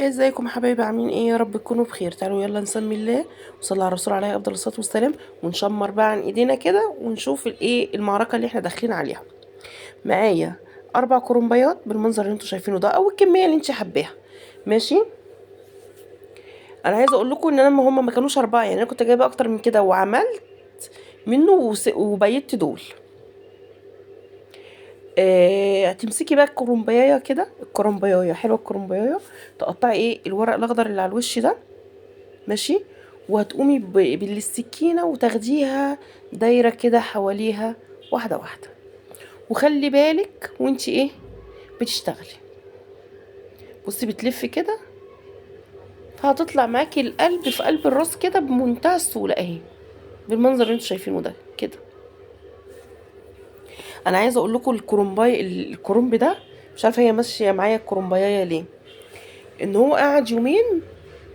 ازيكم يا حبايبي؟ عاملين ايه؟ يا رب تكونوا بخير. تعالوا يلا نسمي الله وصلى على الرسول عليه افضل الصلاه والسلام، ونشمر بقى عن ايدينا كده ونشوف الايه المعركه اللي احنا داخلين عليها. معايا 4 كرنبيات بالمنظر اللي انتوا شايفينه ده، او الكميه اللي انت حباها. ماشي. انا عايزه اقول لكم ان انا هم ما كانوش 4، يعني انا كنت جايبه اكتر من كده وعملت منه وبيت دول. هتمسكي بقى الكرنبايه كده، الكرنبايه حلوه، الكرنبايه تقطعي ايه الورق الاخضر اللي على الوش ده. ماشي. وهتقومي بالسكينة وتاخديها دايرة كده حواليها، واحدة واحدة. وخلي بالك وانتي ايه بتشتغلي، بصي بتلفي كده، فهتطلع معاكي القلب في قلب الراس كده بمنتهى السهولة اهي، بالمنظر اللي انتوا شايفينه ده كده. انا عايزه اقول لكم الكرنب ده، مش عارفه هي ماشيه معايا الكرنبايه ليه، ان هو قاعد يومين.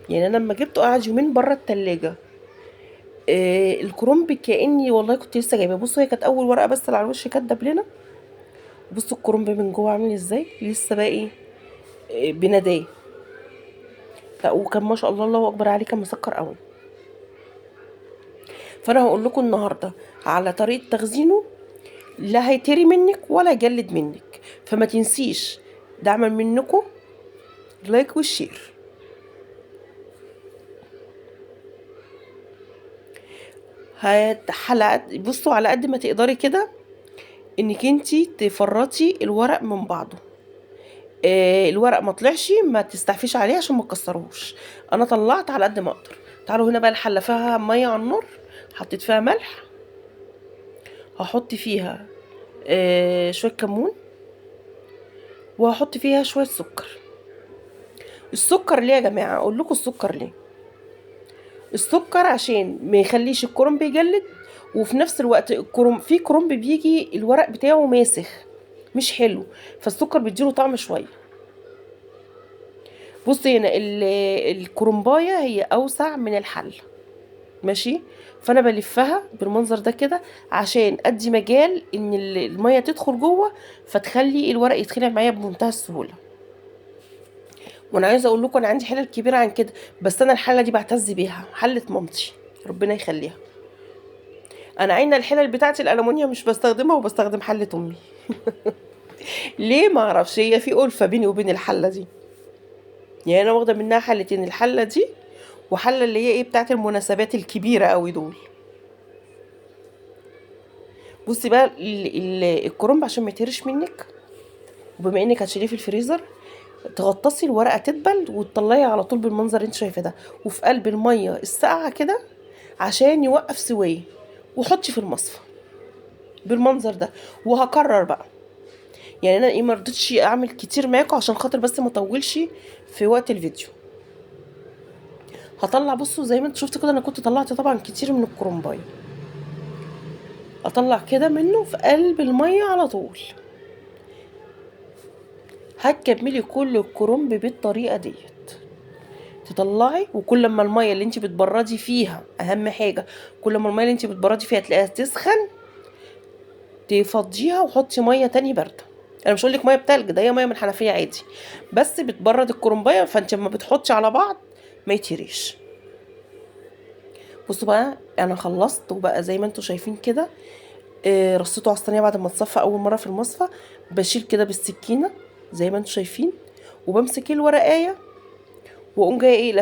يعني انا لما جبته قاعد يومين بره التلاجة. الكرنب كاني والله كنت لسه جايباه. بصوا هي كانت اول ورقه بس اللي على الوش كانت دبلنا. بصوا الكرنب من جوه عامل ازاي، لسه بقى ايه، بنداه. لا وكان ما شاء الله الله اكبر عليه، كان مسكر قوي. فانا هقول لكم النهارده على طريقه تخزينه، لا هيتري منك ولا يجلد منك. فما تنسيش دعما منكم اللايك والشير. حلقات بصوا على قد ما تقدري كده انك انتي تفرطي الورق من بعضه. الورق ما طلعش ما تستعفيش عليه عشان ما تكسروش. انا طلعت على قد ما اقدر. تعالوا هنا بقى الحله فيها ميه على النار، حطيت فيها ملح، هحط فيها شويه كمون، وهحط فيها شويه سكر. السكر ليه يا جماعه؟ اقول لكم السكر ليه. السكر عشان ما يخليش الكرنب يجلد، وفي نفس الوقت في كرنب بيجي الورق بتاعه ماسخ مش حلو، فالسكر بيديله طعم شويه. بصي هنا الكرنبايه هي اوسع من الحل. ماشي. فانا بلفها بالمنظر ده كده عشان ادي مجال ان الميه تدخل جوه، فتخلي الورق يتخلع معايا بمنتهى السهوله. وانا عايزه اقول لكم انا عندي حلل كبيره عن كده، بس انا الحله دي بعتز بيها، حله مامتي ربنا يخليها. انا عاينه الحلل بتاعتي الالومنيا مش بستخدمها، وبستخدم حله امي. ليه؟ ما اعرفش، هي في ألفة بيني وبين الحله دي. يعني انا واخده منها حلتين، الحله دي وحله اللي هي ايه بتاعت المناسبات الكبيره قوي دول. بصي بقى الكرنب عشان ما يتهرش منك، وبما انك هتشيليه في الفريزر، تغطسي الورقه تدبل وتطلعي على طول بالمنظر اللي انت شايفاه ده، وفي قلب الميه الساقعه كده عشان يوقف سواه، وحطي في المصفى بالمنظر ده. وهكرر بقى، يعني انا ايه مرضتش اعمل كتير معاكم عشان خاطر بس ما اطولش في وقت الفيديو. هطلع بصوا زي ما انت شفت كده، انا كنت طلعت طبعا كتير من الكرنبايه، اطلع كده منه في قلب الميه على طول. هتكملي كل الكرنب بالطريقه ديت، تطلعي. وكل ما الميه اللي انت بتبردي فيها، اهم حاجه، كل ما الميه اللي انت بتبردي فيها تلاقيها تسخن، تفضيها وحطي ميه تاني بارده. انا مش هقولك ميه بتلج، ده هي ميه من الحنفيه عادي، بس بتبرد الكرنبايه، فانت لما بتحطي على بعض ما يتهريش. بصوا بقى انا خلصت، وبقى زي ما انتوا شايفين كده. رصيته على الصينيه بعد ما اتصفى اول مره في المصفى. بشيل كده بالسكينه زي ما انتوا شايفين، وبمسك الورقايه، واقوم جايه ايه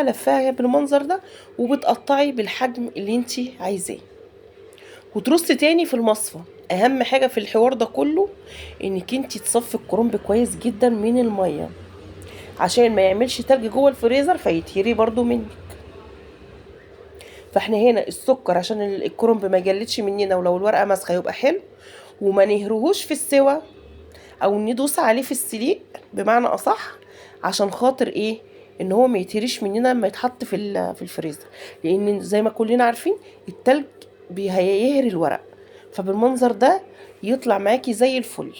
لفاها بالمنظر ده، وبتقطعي بالحجم اللي انتي عايزاه، وترصي تاني في المصفى. اهم حاجه في الحوار ده كله انك انتي تصفي الكرنب كويس جدا من الميه، عشان ما يعملش تلج جوه الفريزر فيتهري برضو منك. فاحنا هنا السكر عشان الكرنب ما يجلدش مننا، ولو الورقه ماسخه يبقى حلو، وما نهرهوش في السوا، او ندوس عليه في السليق بمعنى اصح، عشان خاطر ايه، ان هو ما يتهريش مننا لما يتحط في الفريزر. لان زي ما كلنا عارفين التلج هيهري الورق، فبالمنظر ده يطلع معاكي زي الفل.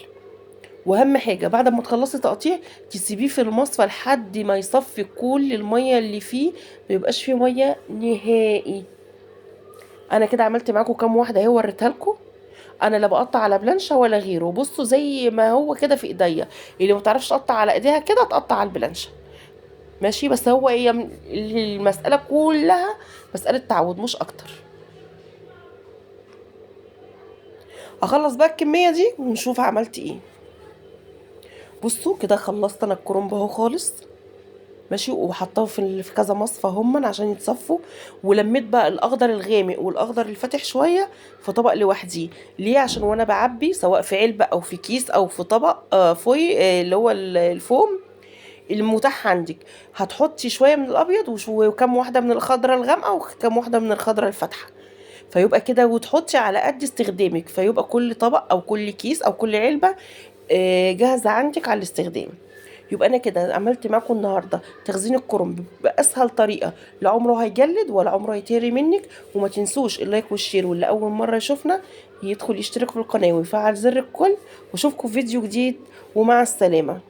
واهم حاجه بعد ما تخلصي تقطيع، تسيبيه في المصفى لحد ما يصفي كل الميه اللي فيه، ميبقاش فيه ميه نهائي. انا كده عملت معاكم كام واحده اهي وريتها لكم. انا لا بقطع على بلانشه ولا غيره، بصوا زي ما هو كده في ايديا. اللي ما تعرفش تقطع على ايديها كده تقطع على البلانشه. ماشي. بس هو هي المسألة كلها مسألة تعود مش اكتر. اخلص بقى الكمية دي ونشوف عملت ايه. بصوا كده خلصت انا الكرنب اهو خالص. ماشي. وحطاه في كذا مصفى هما عشان يتصفوا. ولميت بقى الاخضر الغامق والاخضر الفاتح شويه في طبق لوحديه. ليه؟ عشان وانا بعبي سواء في علبه او في كيس او في طبق فوي اللي هو الفوم المتاح عندك، هتحطي شويه من الابيض وكم واحده من الخضره الغامقه وكم واحده من الخضره الفاتحه. فيبقى كده، وتحطي على قد استخدامك، فيبقى كل طبق او كل كيس او كل علبه جاهزه عندك على الاستخدام. يبقى انا كده عملت معاكم النهارده تخزين الكرنب باسهل طريقه، لا عمره هيجلد ولا عمره هيتهري منك. وما تنسوش اللايك والشير، واللي اول مره يشوفنا يدخل يشترك في القناه ويفعل زر الكل. واشوفكم في فيديو جديد، ومع السلامه.